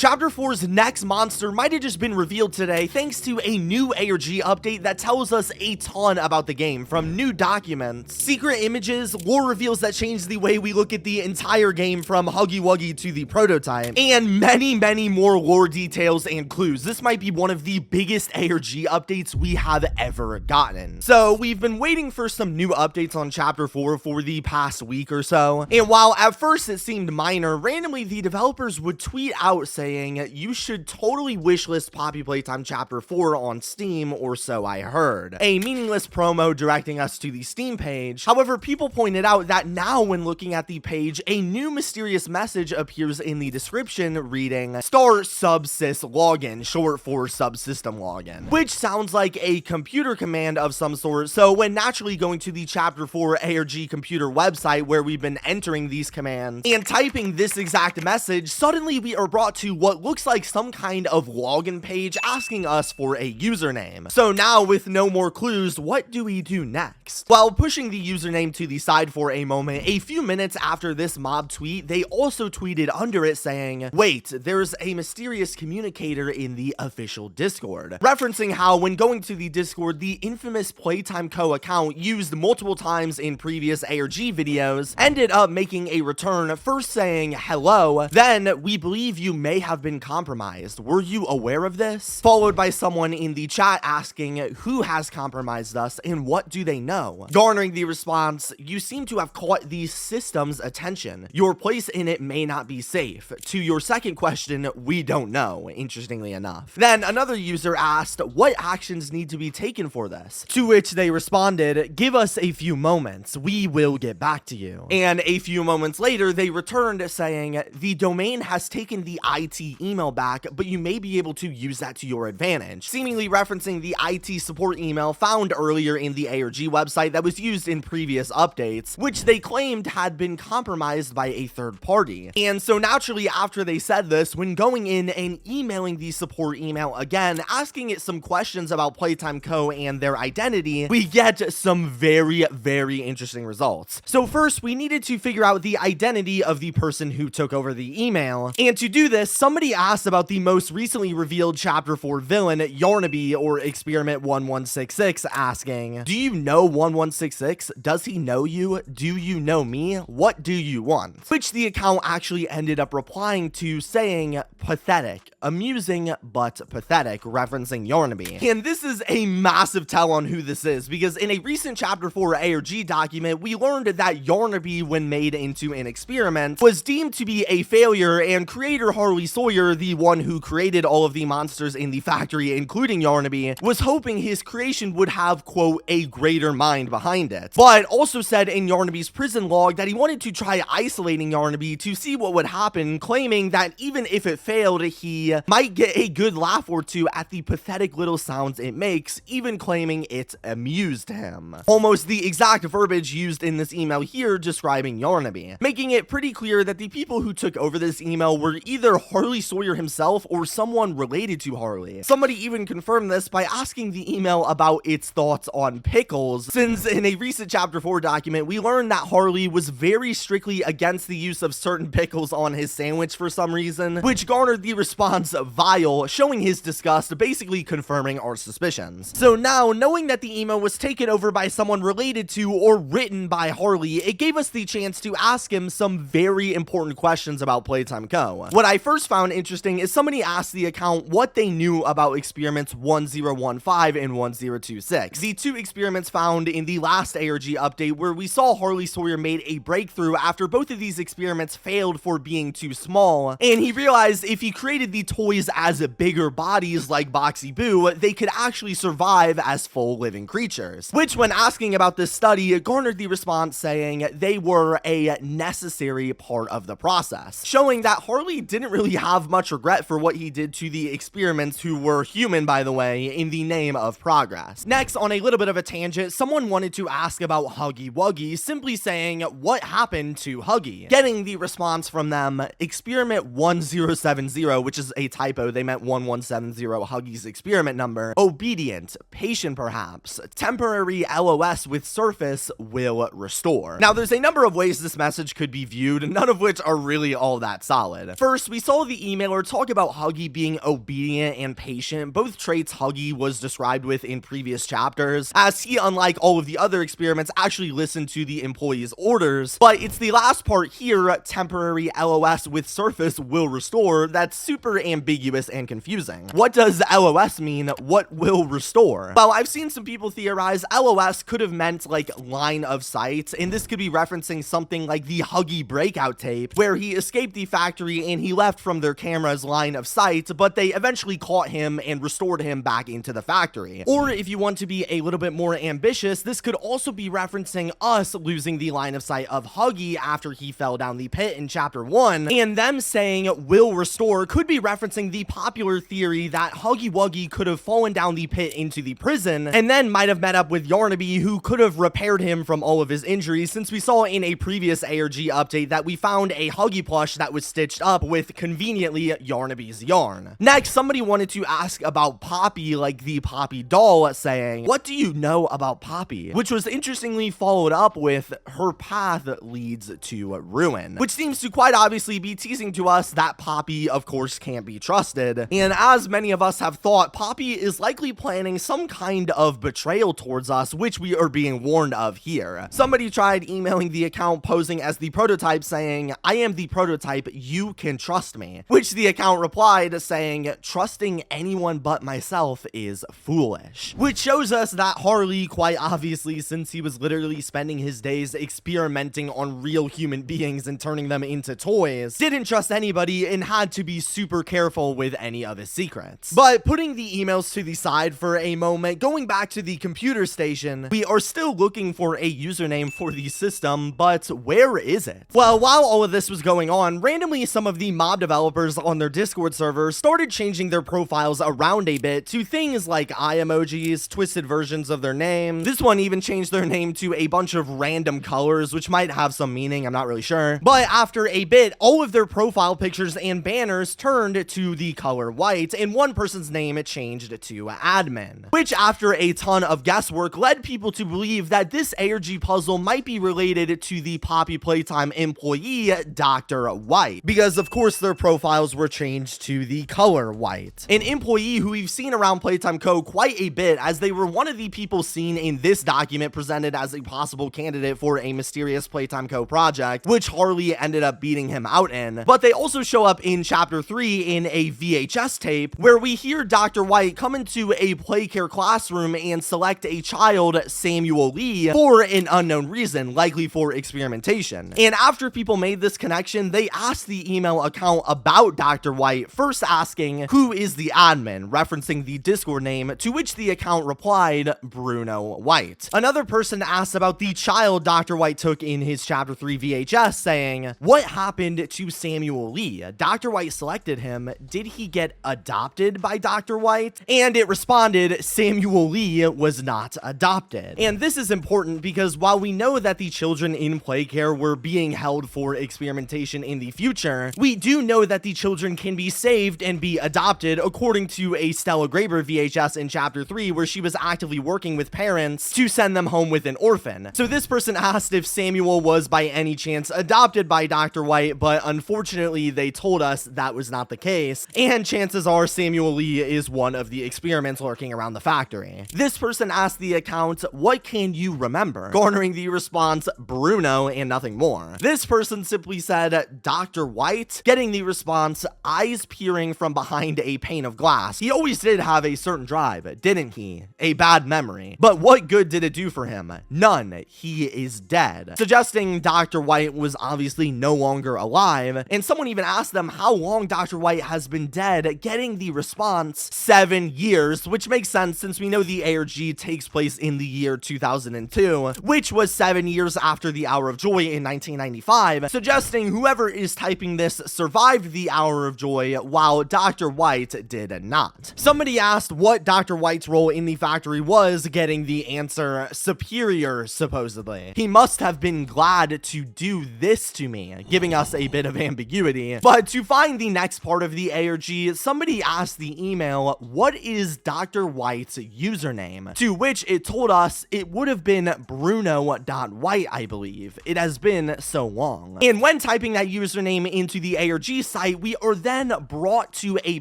Chapter 4's next monster might have just been revealed today thanks to a new ARG update that tells us a ton about the game, from new documents, secret images, lore reveals that change the way we look at the entire game from Huggy Wuggy to the prototype, and many more lore details and clues. This might be one of the biggest ARG updates we have ever gotten. So we've been waiting for some new updates on Chapter 4 for the past week or so, and while at first it seemed minor, randomly the developers would tweet out saying, "You should totally wishlist Poppy Playtime Chapter 4 on Steam, or so I heard." A meaningless promo directing us to the Steam page. However, people pointed out that now when looking at the page, a new mysterious message appears in the description reading, "Start subsys login," short for subsystem login, which sounds like a computer command of some sort. So when naturally going to the Chapter 4 ARG computer website where we've been entering these commands and typing this exact message, suddenly we are brought to what looks like some kind of login page asking us for a username. So now, with no more clues, what do we do next? While pushing the username to the side for a moment, a few minutes after this mob tweet, they also tweeted under it saying, "Wait, there's a mysterious communicator in the official Discord," referencing how when going to the Discord, the infamous Playtime Co account used multiple times in previous ARG videos ended up making a return, first saying hello, then "We believe you may have been compromised. Were you aware of this?" Followed by someone in the chat asking who has compromised us and what do they know, garnering the response, "You seem to have caught the system's attention. Your place in it may not be safe. To your second question, we don't know," interestingly enough. Then another user asked what actions need to be taken for this, to which they responded, "Give us a few moments. We will get back to you." And a few moments later, they returned saying, "The domain has taken the IT email back, but you may be able to use that to your advantage," seemingly referencing the IT support email found earlier in the ARG website that was used in previous updates, which they claimed had been compromised by a third party. And so naturally, after they said this, when going in and emailing the support email again, asking it some questions about Playtime Co and their identity, we get some very interesting results. So first, we needed to figure out the identity of the person who took over the email, and to do this, somebody asked about the most recently revealed Chapter 4 villain, Yarnaby, or Experiment 1166, asking, "Do you know 1166? Does he know you? Do you know me? What do you want?" Which the account actually ended up replying to saying, "Pathetic. Amusing, but pathetic," referencing Yarnaby. And this is a massive tell on who this is, because in a recent Chapter 4 ARG document, we learned that Yarnaby, when made into an experiment, was deemed to be a failure, and creator Harley Sawyer, the one who created all of the monsters in the factory, including Yarnaby, was hoping his creation would have, quote, "a greater mind behind it," but also said in Yarnaby's prison log that he wanted to try isolating Yarnaby to see what would happen, claiming that even if it failed, he might get a good laugh or two at the pathetic little sounds it makes, even claiming it amused him. Almost the exact verbiage used in this email here describing Yarnaby, making it pretty clear that the people who took over this email were either Harley Sawyer himself or someone related to Harley. Somebody even confirmed this by asking the email about its thoughts on pickles, since in a recent Chapter 4 document, we learned that Harley was very strictly against the use of certain pickles on his sandwich for some reason, which garnered the response "vile," showing his disgust, basically confirming our suspicions. So now, knowing that the email was taken over by someone related to or written by Harley, it gave us the chance to ask him some very important questions about Playtime Co. What I first found interesting is somebody asked the account what they knew about experiments 1015 and 1026, the two experiments found in the last ARG update where we saw Harley Sawyer made a breakthrough after both of these experiments failed for being too small, and he realized if he created the toys as bigger bodies like Boxy Boo, they could actually survive as full living creatures, which when asking about this study, garnered the response saying they were a necessary part of the process, showing that Harley didn't really have much regret for what he did to the experiments, who were human, by the way, in the name of progress. Next, on a little bit of a tangent, someone wanted to ask about Huggy Wuggy, simply saying, "What happened to Huggy?" Getting the response from them, Experiment 1070, which is was a typo. They meant 1170, Huggy's experiment number. Obedient, patient perhaps, temporary LOS with surface will restore. Now, there's a number of ways this message could be viewed, none of which are really all that solid. First, we saw the emailer talk about Huggy being obedient and patient, both traits Huggy was described with in previous chapters, as he, unlike all of the other experiments, actually listened to the employee's orders. But it's the last part here, temporary LOS with surface will restore, that's super ambiguous and confusing. What does LOS mean? What will restore? Well, I've seen some people theorize LOS could have meant like line of sight, and this could be referencing something like the Huggy breakout tape, where he escaped the factory and he left from their camera's line of sight, but they eventually caught him and restored him back into the factory. Or if you want to be a little bit more ambitious, this could also be referencing us losing the line of sight of Huggy after he fell down the pit in chapter 1, and them saying will restore could be referencing the popular theory that Huggy Wuggy could have fallen down the pit into the prison and then might have met up with Yarnaby, who could have repaired him from all of his injuries, since we saw in a previous ARG update that we found a Huggy plush that was stitched up with conveniently Yarnaby's yarn. Next, somebody wanted to ask about Poppy, like the Poppy doll, saying, what do you know about Poppy? Which was interestingly followed up with, her path leads to ruin, which seems to quite obviously be teasing to us that Poppy, of course, can't be trusted. And as many of us have thought, Poppy is likely planning some kind of betrayal towards us, which we are being warned of here. Somebody tried emailing the account posing as the prototype saying, I am the prototype, you can trust me, which the account replied saying, trusting anyone but myself is foolish, which shows us that Harley, quite obviously, since he was literally spending his days experimenting on real human beings and turning them into toys, didn't trust anybody and had to be super careful with any of his secrets. But putting the emails to the side for a moment, going back to the computer station, we are still looking for a username for the system, but where is it? Well, while all of this was going on, randomly some of the mob developers on their Discord server started changing their profiles around a bit to things like eye emojis, twisted versions of their name. This one even changed their name to a bunch of random colors, which might have some meaning, I'm not really sure. But after a bit, all of their profile pictures and banners turned to the color white, and one person's name changed to admin, which after a ton of guesswork led people to believe that this ARG puzzle might be related to the Poppy Playtime employee, Dr. White, because of course their profiles were changed to the color white. An employee who we've seen around Playtime Co quite a bit, as they were one of the people seen in this document presented as a possible candidate for a mysterious Playtime Co project, which Harley ended up beating him out in. But they also show up in chapter 3 in a VHS tape where we hear Dr. White come into a playcare classroom and select a child, Samuel Lee, for an unknown reason, likely for experimentation. And after people made this connection, they asked the email account about Dr. White, first asking, who is the admin, referencing the Discord name, to which the account replied, Bruno White. Another person asked about the child Dr. White took in his chapter 3 VHS, saying, what happened to Samuel Lee? Dr. White selected him. Did he get adopted by Dr. White? And it responded, Samuel Lee was not adopted. And this is important because while we know that the children in Playcare were being held for experimentation in the future, we do know that the children can be saved and be adopted, according to a Stella Graber VHS in chapter 3, where she was actively working with parents to send them home with an orphan. So this person asked if Samuel was by any chance adopted by Dr. White, but unfortunately they told us that was not the case, and chances are Samuel Lee is one of the experiments lurking around the factory. This person asked the account, what can you remember? Garnering the response, Bruno, and nothing more. This person simply said, Dr. White, getting the response, eyes peering from behind a pane of glass. He always did have a certain drive, didn't he? A bad memory. But what good did it do for him? None. He is dead. Suggesting Dr. White was obviously no longer alive, and someone even asked them how long Dr. White has been dead, getting the response, 7 years, which makes sense since we know the ARG takes place in the year 2002, which was 7 years after the Hour of Joy in 1995, suggesting whoever is typing this survived the Hour of Joy while Dr. White did not. Somebody asked what Dr. White's role in the factory was, getting the answer, superior, supposedly. He must have been glad to do this to me, giving us a bit of ambiguity. But to find the next part part of the ARG, somebody asked the email, what is Dr. White's username? To which it told us it would have been Bruno.White, I believe. It has been so long. And when typing that username into the ARG site, we are then brought to a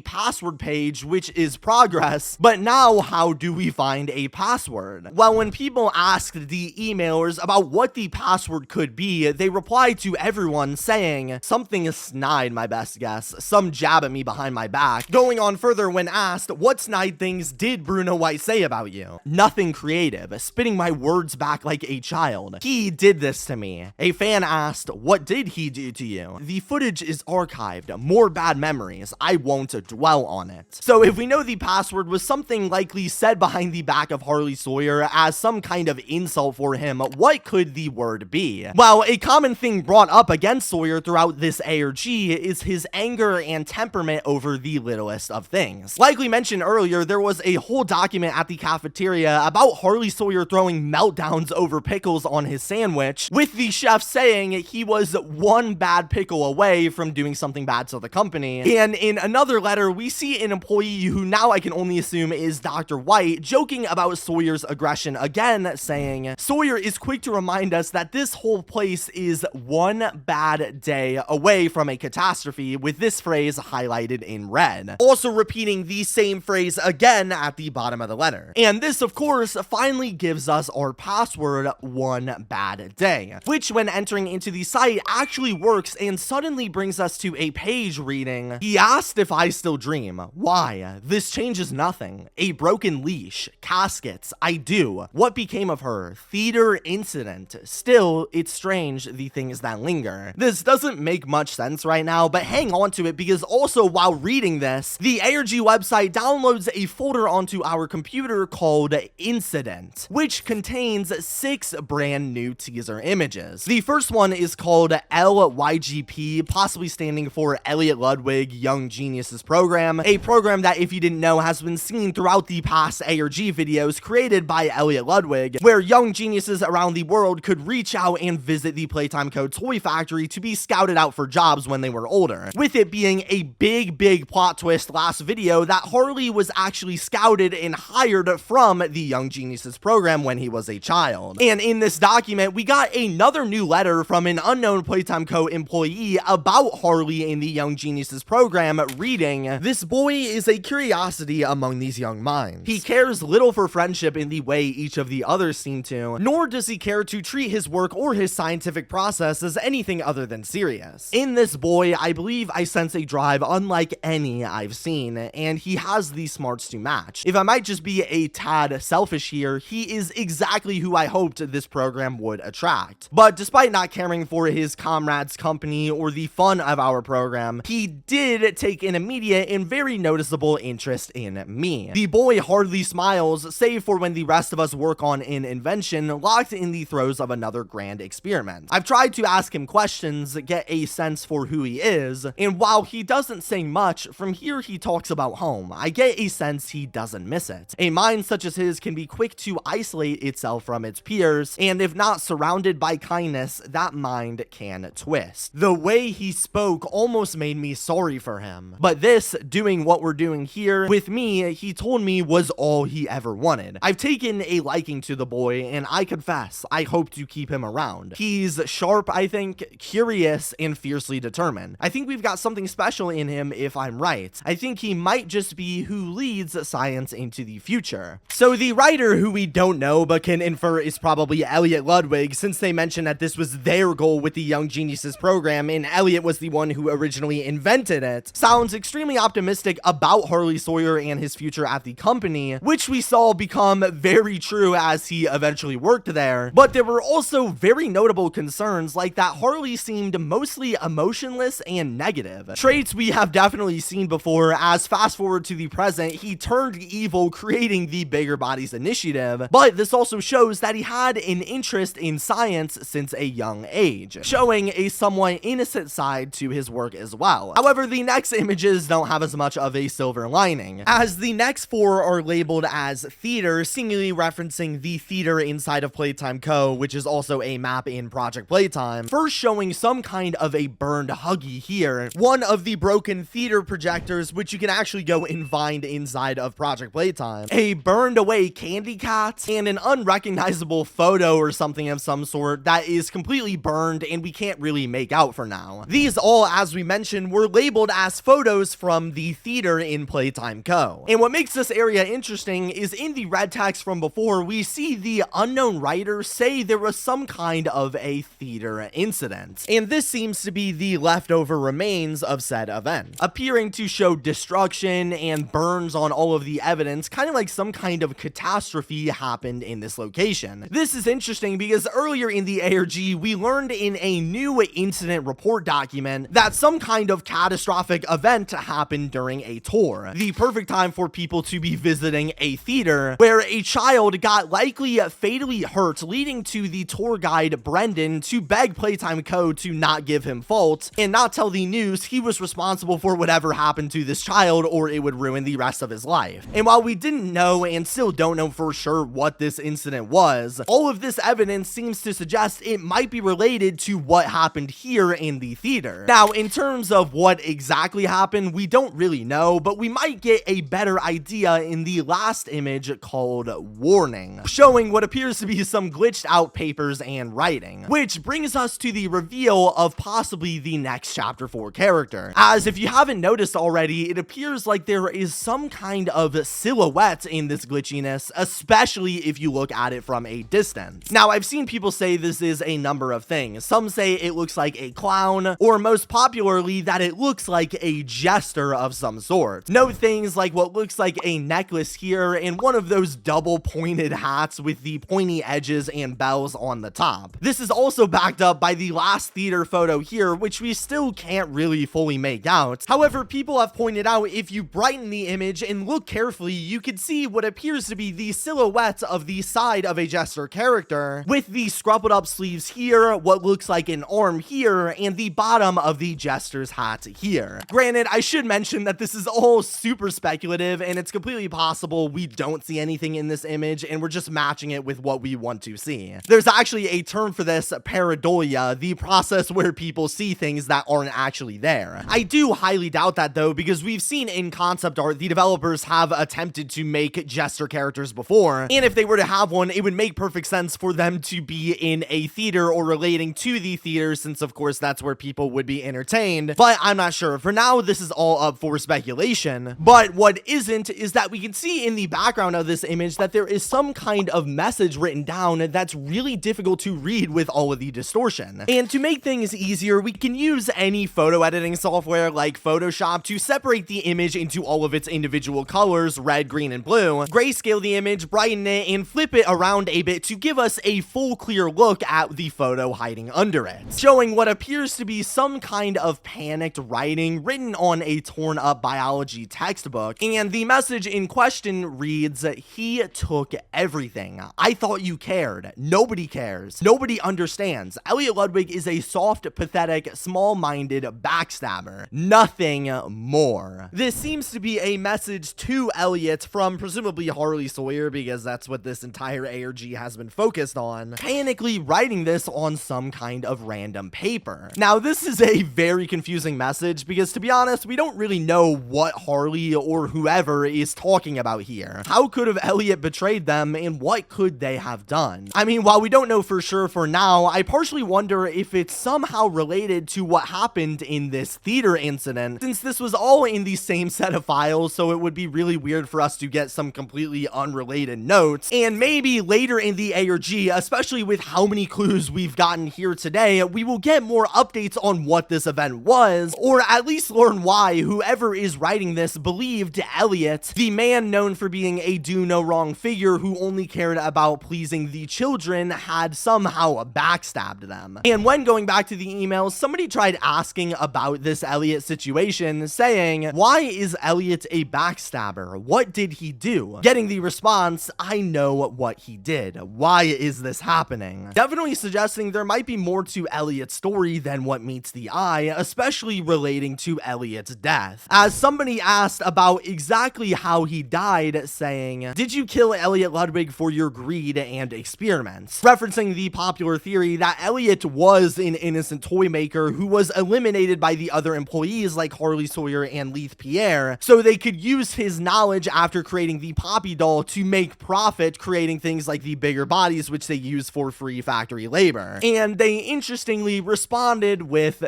password page, which is progress. But now, how do we find a password? Well, when people asked the emailers about what the password could be, they replied to everyone saying, something snide, my best guess, some jab at me behind my back. Going on further, when asked, what snide things did Bruno White say about you? Nothing creative, spitting my words back like a child. He did this to me. A fan asked, what did he do to you? The footage is archived, more bad memories, I won't dwell on it. So if we know the password was something likely said behind the back of Harley Sawyer as some kind of insult for him, what could the word be? Well, a common thing brought up against Sawyer throughout this ARG is his anger and temperament over the littlest of things. Like we mentioned earlier, there was a whole document at the cafeteria about Harley Sawyer throwing meltdowns over pickles on his sandwich, with the chef saying he was one bad pickle away from doing something bad to the company. And in another letter, we see an employee who now I can only assume is Dr. White joking about Sawyer's aggression again, saying, Sawyer is quick to remind us that this whole place is one bad day away from a catastrophe, with this phrase highlighted in red. Also repeating the same phrase again at the bottom of the letter. And this, of course, finally gives us our password, one bad day, which when entering into the site actually works and suddenly brings us to a page reading, he asked if I still dream. Why? This changes nothing. A broken leash. Caskets. I do. What became of her? Theater incident. Still, it's strange the things that linger. This doesn't make much sense right now, but hang on to it because also while reading this, the ARG website downloads a folder onto our computer called Incident, which contains 6 brand new teaser images. The first one is called LYGP, possibly standing for Elliot Ludwig Young Geniuses Program, a program that, if you didn't know, has been seen throughout the past ARG videos created by Elliot Ludwig, where young geniuses around the world could reach out and visit the Playtime Co toy factory to be scouted out for jobs when they were older, with it being a big plot twist last video that Harley was actually scouted and hired from the Young Geniuses program when he was a child. And in this document, we got another new letter from an unknown Playtime Co employee about Harley in the Young Geniuses program, reading, this boy is a curiosity among these young minds. He cares little for friendship in the way each of the others seem to, nor does he care to treat his work or his scientific process as anything other than serious. In this boy, I believe I sense a drive unlike any I've seen, and he has the smarts to match. If I might just be a tad selfish here, he is exactly who I hoped this program would attract. But despite not caring for his comrades' company or the fun of our program, he did take an immediate and very noticeable interest in me. The boy hardly smiles, save for when the rest of us work on an invention locked in the throes of another grand experiment. I've tried to ask him questions, get a sense for who he is, and while he doesn't say much, from here he talks about home. I get a sense he doesn't miss it. A mind such as his can be quick to isolate itself from its peers, and if not surrounded by kindness, that mind can twist. The way he spoke almost made me sorry for him. But this, doing what we're doing here, with me, he told me was all he ever wanted. I've taken a liking to the boy, and I confess, I hope to keep him around. He's sharp, I think, curious, and fiercely determined. I think we've got something special in him if I'm right. I think he might just be who leads science into the future. So the writer, who we don't know but can infer is probably Elliot Ludwig, since they mentioned that this was their goal with the Young Geniuses program and Elliot was the one who originally invented it, sounds extremely optimistic about Harley Sawyer and his future at the company, which we saw become very true as he eventually worked there. But there were also very notable concerns, like that Harley seemed mostly emotionless and negative, traits we have definitely seen before, as fast forward to the present, he turned evil, creating the Bigger Bodies Initiative. But this also shows that he had an interest in science since a young age, showing a somewhat innocent side to his work as well. However, the next images don't have as much of a silver lining, as the next 4 are labeled as theater, seemingly referencing the theater inside of Playtime Co, which is also a map in Project Playtime. First showing some kind of a burned Huggy here, one of the broken theater projectors, which you can actually go and find inside of Project Playtime, a burned away candy cat, and an unrecognizable photo or something of some sort that is completely burned and we can't really make out for now. These all, as we mentioned, were labeled as photos from the theater in Playtime Co. And what makes this area interesting is in the red text from before, we see the unknown writer say there was some kind of a theater incident. And this seems to be the leftover remains of said event, appearing to show destruction and burns on all of the evidence, kind of like some kind of catastrophe happened in this location. This is interesting because earlier in the ARG, we learned in a new incident report document that some kind of catastrophic event happened during a tour. The perfect time for people to be visiting a theater where a child got likely fatally hurt, leading to the tour guide Brendan to beg Playtime Co to not give him fault and not tell the news he was responsible for whatever happened to this child or it would ruin the rest of his life. And while we didn't know and still don't know for sure what this incident was, all of this evidence seems to suggest it might be related to what happened here in the theater. Now, in terms of what exactly happened, we don't really know, but we might get a better idea in the last image called Warning, showing what appears to be some glitched out papers and writing, which brings us to the reveal of possibly the next chapter 4 character. As if you haven't noticed already, it appears like there is some kind of silhouette in this glitchiness, especially if you look at it from a distance. Now, I've seen people say this is a number of things. Some say it looks like a clown, or most popularly that it looks like a jester of some sort. Note things like what looks like a necklace here and one of those double pointed hats with the pointy edges and bells on the top. This is also backed up by the last theater photo here, which we still can't really fully make out. However, people have pointed out if you brighten the image and look carefully, you can see what appears to be the silhouette of the side of a jester character, with the scruffled up sleeves here, what looks like an arm here, and the bottom of the jester's hat here. Granted, I should mention that this is all super speculative and it's completely possible we don't see anything in this image and we're just matching it with what we want to see. There's actually a term for this, pareidolia, the process where people see things that aren't actually there. I do highly doubt that though, because we've seen in concept art the developers have attempted to make jester characters before, and if they were to have one, it would make perfect sense for them to be in a theater or relating to the theater, since of course that's where people would be entertained, but I'm not sure. For now, this is all up for speculation. But what isn't is that we can see in the background of this image that there is some kind of message written down that's really difficult to read with all of the distortion. And to make things easier, we can use any photo editing software like Photoshop to separate the image into all of its individual colors, red, green, and blue, grayscale the image, brighten it, and flip it around a bit to give us a full clear look at the photo hiding under it, showing what appears to be some kind of panicked writing written on a torn up biology textbook. And the message in question reads, "He took everything. I thought you cared. Nobody cares. Nobody understands. Elliot Ludwig is a soft, pathetic, small-minded backstabber. Nothing more." This seems to be a message to Elliot from presumably Harley Sawyer, because that's what this entire ARG has been focused on, panically writing this on some kind of random paper. Now, this is a very confusing message because, to be honest, we don't really know what Harley or whoever is talking about here. How could have Elliot betrayed them, and what could they have done? I mean, while we don't know for sure for now, I partially wonder if it's somehow related to what happened in this theater incident, since this was all in the same set of files, so it would be really weird for us to get some completely unrelated notes. And maybe later in the ARG, especially with how many clues we've gotten here today, we will get more updates on what this event was, or at least learn why whoever is writing this believed Elliot, the man known for being a do no wrong figure who only cared about pleasing the children, had somehow backstabbed them. And when going back to the emails, somebody tried asking about this Elliot situation, saying, "Why is Elliot a backstabber? What did he do?" Getting the response, "I know what he did. Why is this happening?" Definitely suggesting there might be more to Elliot's story than what meets the eye, especially relating to Elliot's death. As somebody asked about exactly how he died, saying, "Did you kill Elliot Ludwig for your greed and experiments?" Referencing the popular theory that Elliot was an innocent toy maker who was eliminated by the other employees employees like Harley Sawyer and Leith Pierre, so they could use his knowledge after creating the Poppy doll to make profit, creating things like the bigger bodies, which they use for free factory labor. And they interestingly responded with ...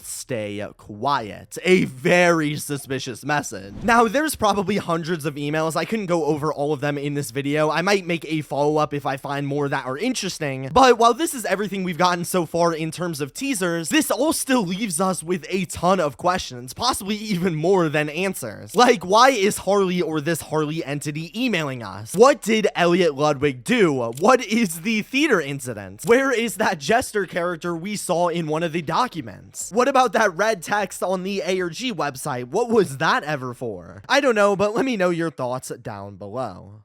stay quiet. A very suspicious message. Now, there's probably hundreds of emails. I couldn't go over all of them in this video. I might make a follow-up if I find more that are interesting. But while this is everything we've gotten so far in terms of teasers, this all still leaves us with a ton of questions, possibly even more than answers. Like, why is Harley or this Harley entity emailing us? What did Elliot Ludwig do? What is the theater incident? Where is that jester character we saw in one of the documents? What about that red text on the ARG website? What was that ever for? I don't know, but let me know your thoughts down below.